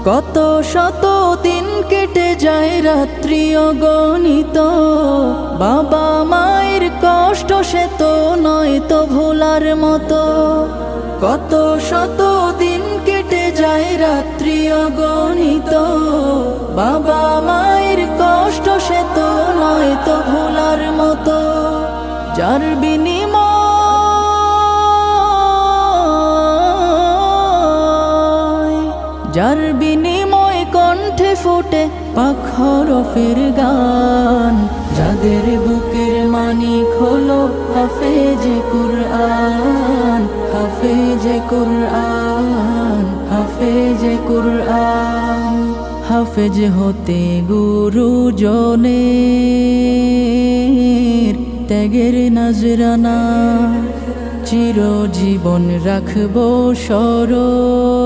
কত শত দিন কেটে যায় রাত্রি অগণিত, বাবা মায়ের কষ্ট সে তো নয় তো ভোলার মতো। কত শত দিন কেটে যায় রাত্রি অগণিত, বাবা মায়ের কষ্ট সে তো নয় তো ভোলার মতো। যার বিনিময় কণ্ঠে ফোটে পাক হরফের গান, যাদের বুকের মানিক হলো হাফেজে কুরআন, হাফেজে কুরআন, হাফেজে কুরআন। হাফেজ হতে গুরুজনের ত্যাগের নজরানা চিরজীবন রাখবো স্মরণ।